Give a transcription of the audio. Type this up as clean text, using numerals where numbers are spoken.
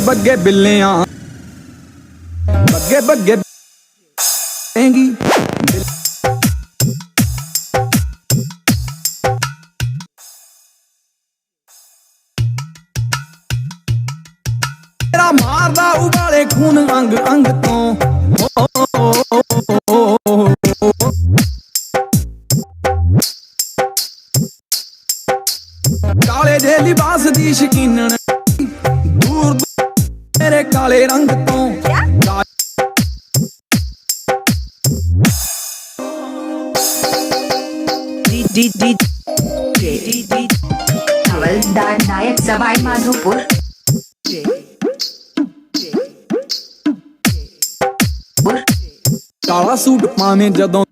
ਬੱਗੇ ਬਿੱਲਿਆਂ ਬੱਗੇ ਬੱਗੇ ਹੈਂਗੀ ਤੇਰਾ ਮਾਰਦਾ ਉਬਾਲੇ ਖੂਨ ਅੰਗ ਅੰਗ ਤੋਂ ਕਾਲੇ ਦੇ ਲਿਬਾਸ ਦੀ ਸ਼ਕੀਨਣ ਦੂਰ ਮੇਰੇ ਕਾਲੇ ਰੰਗ ਤੋਂ हवलदार नायक सवाई माधोपुर ਕਾਲਾ ਸੂਟ ਪਾਵੇਂ ਜਦੋਂ